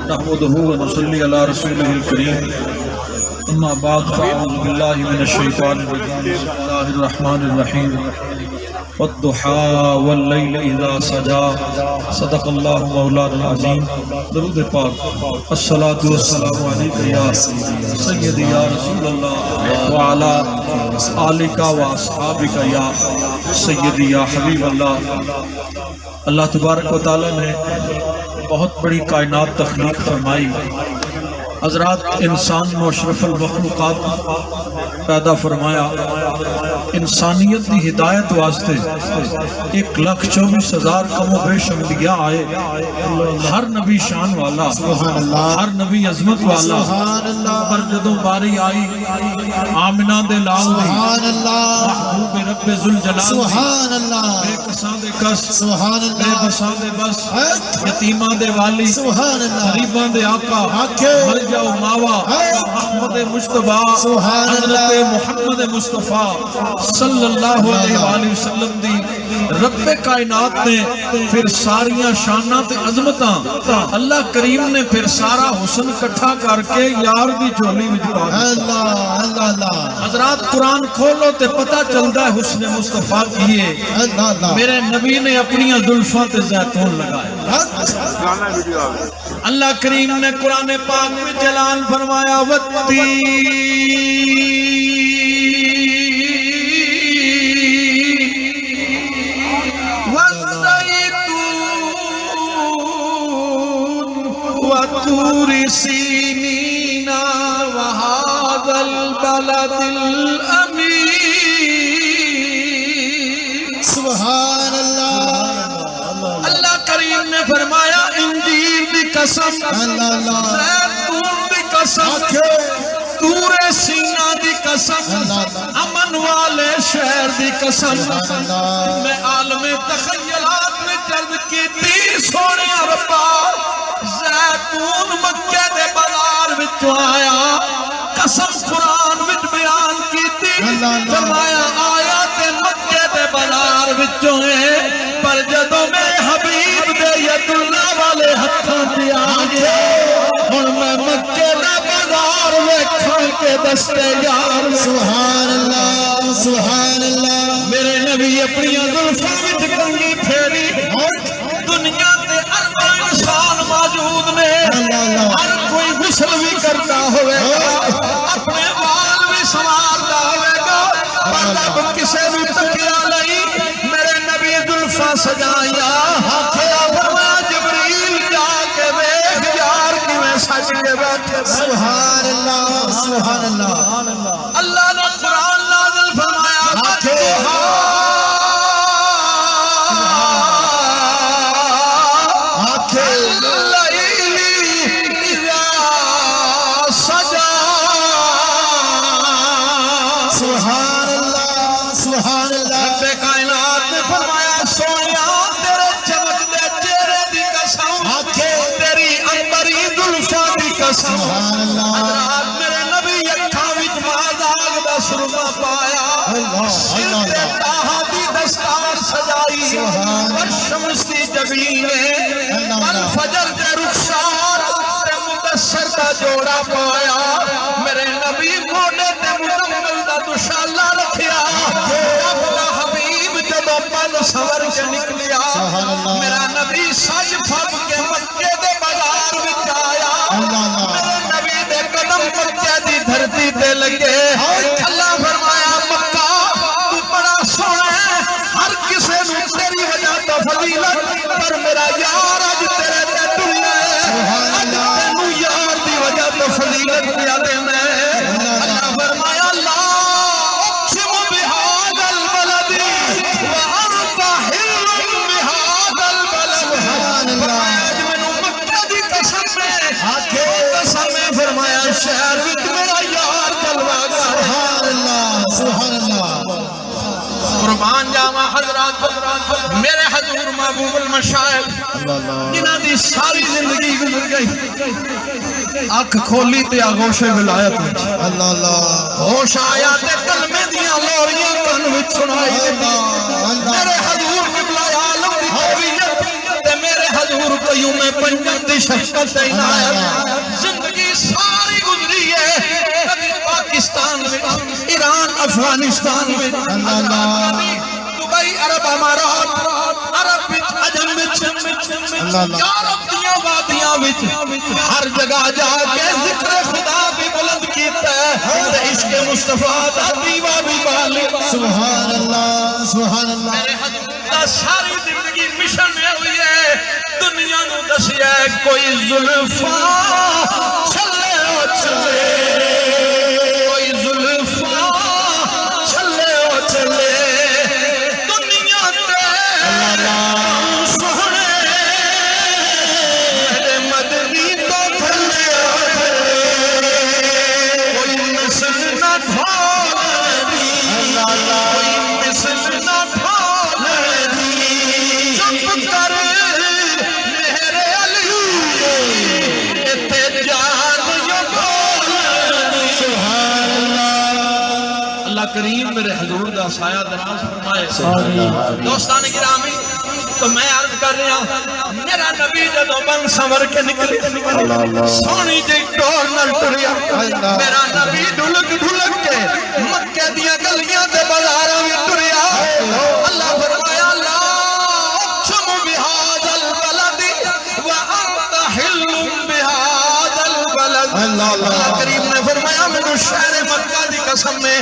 نحمده ونصلي على رسوله الكريم اما بعد فاعوذ بالله من الشیطان الرجیم بسم اللہ الرحمن الرحیم والضحى واللیل اذا سجى صدق اللہ مولانا العظیم درود پاک الصلاة والسلام علیکہ یا سیدی یا رسول اللہ وعلی آلک واصحابک یا سیدی یا حبیب اللہ۔ اللہ تبارک و تعالی نے بہت بڑی کائنات تخلیق فرمائی، حضرات انسان میں اشرف المخلوقات پیدا فرمایا، انسانیت دی ہدایت واسطے 1,24,000 کم و بیش انبیاء آئے، ہر نبی شان والا، ہر نبی عظمت والا، پر جدوں باری آئی آمنہ دے لال دی محبوب رب ذوالجلال دی بے کساں دے کس بے بساں دے بس یتیماں دے والی غریباں دے آقا مر جاؤ ماوا احمد مصطفیٰ حضرت محمد مصطفیٰ صلی اللہ علیہ وآلہ وسلم دی رب کائنات نے پھر ساریاں شاناں تے عظمتاں اللہ کریم نے پھر سارا حسن کٹھا کر کے یار دی جھولی وچ پا دتا۔ حضرات قرآن کھولو تے پتہ چلدا ہے حسن مصطفیٰ کیے، میرے نبی نے اپنی زلفاں تے زیتون لگائے۔ اللہ کریم نے قرآن پاک میں جلال فرمایا وَالطُّورِ سِينِينَ وَهَذَا الْبَلَدِ الْأَمِينِ۔ سبحان اللہ۔ اللہ کریم نے فرمایا انجیر دی قسم، زیتون دی قسم، طور سینہ دی قسم، امن والے شہر دی قسم، میں عالم تخیلات میں جلد کی تی سونے ربا زیتون مکہ دے بازار وچوں آیا، قسم قرآن وچ بیان کی تی فرمایا آیات مکہ دے بازار وچوں ہے، پر جدوں میں حبیب دے ید اللہ والے ہتھاں تے آ گیا ہن میں مکے دا بازار ویکھن کے دستے یار۔ سبحان اللہ سبحان اللہ۔ میرے نبی اپنی زلفاں وچ کنگھی پھیری، دنیا تے اربع انسان موجود نے، ہر کوئی غسل بھی کرتا ہوئے گا، اپنے بال بھی سنوارتا ہوئے گا، پر جب کسے بھی تکیا نہیں میرے نبی زلفاں سجایا، فرمایا جبریل جا کے دیکھ یار کی میں سج کے بیٹھے۔ سبحان اللہ سبحان اللہ۔ اللہ نے قرآن نازل فرمایا حضرات میرے نبی اکھاں وچ مازاگ دا سرما پایا، سر تے طاہا دی دستار سجائی، والشمس دی جبینے، والفجر دے رخسار تے مدثر دا جوڑا پایا، میرے نبی موڈے تے مکمل دا دشالہ رکھیا، اپنا حبیب جدو پل سور کے نکلیا، میرا نبی سج پھب کے مکے دے بازار وچ آیا، میرے نبی دے قدم مکہ دی دھرتی تے لگے، اللہ فرمایا مکہ تو بڑا سونا ہے، ہر کسے نو تیری وجہ تو فضیلت، پر میرا یار آج تیرے تے دنیا ہے، آج تینو یار دی وجہ تو فضیلت دیا دینا ہے۔ اللہ فرمایا لا اقسم بہذا البلد وانت حل بہذا البلد، فرمایا آج مینوں مکہ دی قسم میں فرمایا شہر وچ میرا یار جلوہ گر۔ سبحان اللہ سبحان اللہ۔ قربان جاواں حضرات میرے حضور محبوب المشائخ جنہاں دی ساری زندگی گزر گئی، اکھ کھولی تے آغوش ولایت وچ اللہ اللہ ہوش آیا تے کلمے دیاں لوریاں کن وچ سنائی دیتی، میرے حضور قبلہ عالم دی تربیت تے میرے حضور کو قیوم پنجم دی شفقت عنایت زندگی ساری گزری ہے کبھی پاکستان میں ایران افغانستان میں دبئی عرب امارات عرب وچ عجم وچ یورپ دیاں وادیاں وچ ہر جگہ جا کے ذکر خدا بھی بلند کیتا ہے تے عشق مصطفیٰ دا دیوا بھی بال سبحان اللہ سبحان اللہ میرے حضور دا ساری زندگی مشن میں ہوئی ہے دنیا نو دسیا ہے کوئی زلفاں چلے او چلے کوئی زلفاں چلے او چلے دنیا تے سہنے میرے مدنی تو چلے او چلے کوئی مثل نہ ڈھولے کوئی مثل نہ ڈھولے چپ کر میرے علی تے جان یو بول سبحان اللہ اللہ کریم میرے حضور دا سایہ دراز فرمائے دوستان گرامی تو میں عرض کر رہا ہوں میرا نبی جدو بن سنور کے نکلی سونی جی ٹور نل ٹریا میرا نبی ڈھلک ڈھلک کے مکہ دیا گلیاں دے بازاراں وچ ٹریا اللہ فرمایا لا اقسم بهذا البلد وانت حل بهذا البلد اللہ کریم نے فرمایا میں شہر مکہ دی قسم میں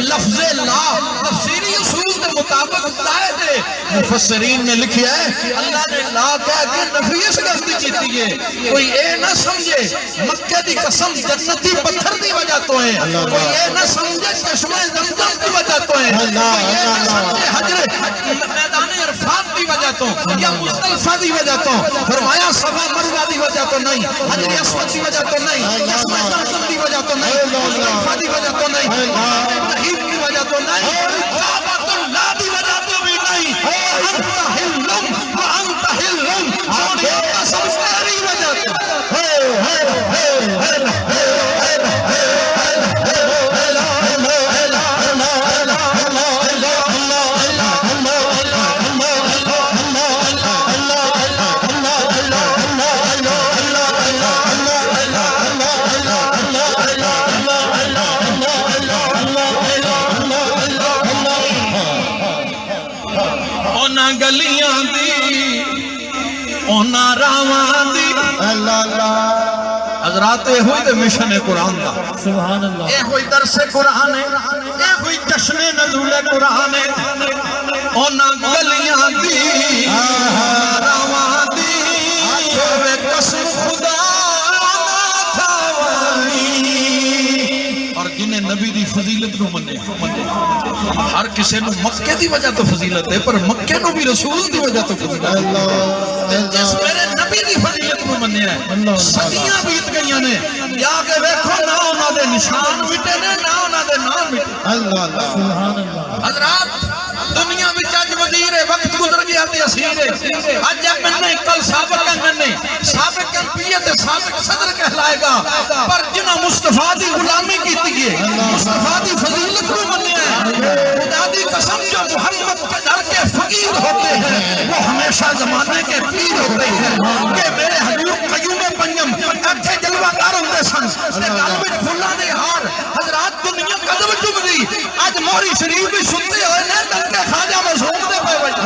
لفظ لا تفسیری اصول کے مطابق زائد ہے مفسرین نے لکھیا ہے اللہ نے لا کہہ کے نفی اس غلطی کیتی ہے کوئی اے نہ سمجھے مکہ دی قسم جنتی پتھر دی وجہ تو ہے کوئی اے نہ سمجھے چشمہ زمزم دی وجہ تو ہے کوئی اے نہ سمجھے حجر میدان عرفات دی وجہ تو یا مزدلفہ دی وجہ تو فرمایا صفا مروہ دی وجہ تو نہیں حجر اسود دی وجہ تو نہیں چشمہ زمزم دی وجہ تو نہیں مزدلفہ دی وجہ تو نہیں ابراہیم کی وجہ تو نہیں کعبۃ اللہ دی وجہ تو بھی نہیں انت حلم وانت حلم سونی قسم تیری وجہ گلیاں دی اونا راواں دی اللہ اللہ حضرات اے ہوئی تے مشن قرآن دا سبحان اللہ اے ہوئی درس قرآن ہے اے ہوئی جشن نزول قرآن ہے اونا گلیاں دی راواں دی ہوئے قسم خدا نہ تھاوانی اور جنہیں نبی دی فضیلت نو منے ہر کسی نو مکے دی وجہ تو فضیلت ہے پر مکے نو بھی رسول دی وجہ تو فضیلت ہے جس میرے نبی دی فضیلت نو منیا ہے صدیاں بیت گئیاں نے یا کہ ویکھو نہ انہاں دے نشان مٹے نے نہ انہاں دے نام مٹے اللہ اللہ سبحان اللہ حضرات دنیا وچ اج وزیر وقت گزر گیا تے اسیر اج میں نہیں کل سابق میں نہیں سابق پی تے سابق صدر کہلائے گا پر جنہاں مصطفیٰ دی غلامی کیتی ہے مصطفیٰ دی فضیلت کو منیا ہے خدا دی قسم جو محمد کے در کے فقیر ہوتے ہیں وہ ہمیشہ زمانے کے پیر ہوتے ہیں کہ میرے حضور قیوم پنجم اچھے جلوہ کار ہوتے سن تے گل وچ پھلاں دے ہار حضرات دنیا قدم چوم گئی اج موری شریف بھی سنتے ہوئے نے ڈنکے خواجہ مظہور دے پے وجہ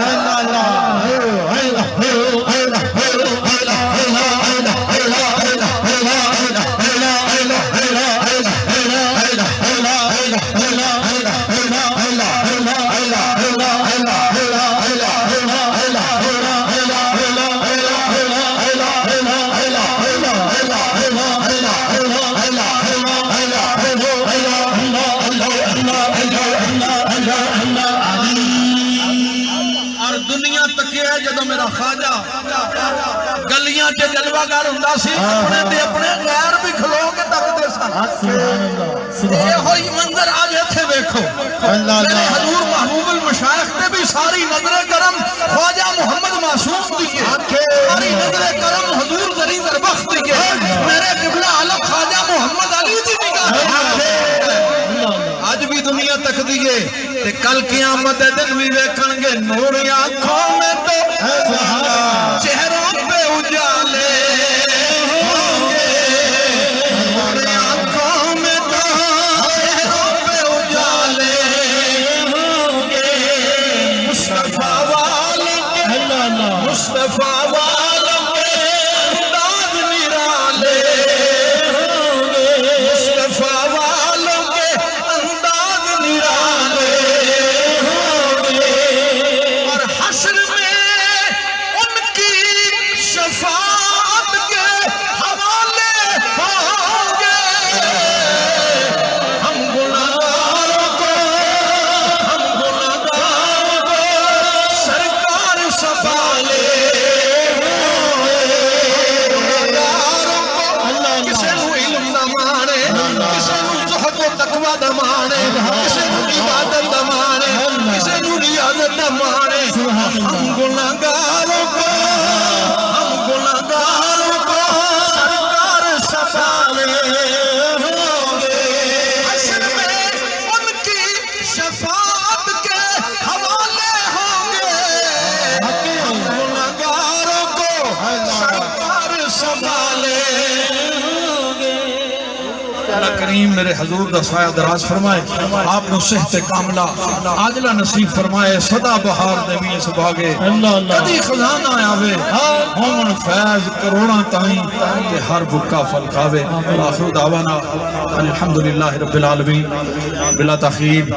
جدو میرا خواجہ گلیاں کے جلوہ گار ہوندا سی اپنے تے اپنے غیر بھی کھلو کے تکدے سن یہ ہوئی منظر آج ایتھے دیکھو میرے حضور محبوب المشایخ تے بھی ساری نظر کرم خواجہ محمد معصوم دیئے ساری نظر کرم حضور زری دربخت دیئے میرے قبلہ علم خواجہ محمد علی دی نگاہ آج بھی دنیا تک دیئے تے کل قیامت دن بھی ویکھن گے نور آنکھوں میں تو چہروں پہ اجا تقوی دمانے کسے نو عبادت دمانے کسے نو ریاضت دمانے ہم گناہگاروں کو سرکار سنبھالے ہوں گے حشر میں ان کی شفاعت کے حوالے ہوں گے ہم گناہگاروں کو سرکار سنبھالے ہوں گے اللہ کریم میرے حضور دا سایہ دراز فرمائے آپ نے صحت کاملہ عاجلہ نصیب فرمائے صدا بہار دمی سباگے کدی خزانہ آوے مومن فیض کروڑا تائیں کہ ہر بکا فل کھاوے آخر دعوانا الحمدللہ رب العالمین بلا تخیب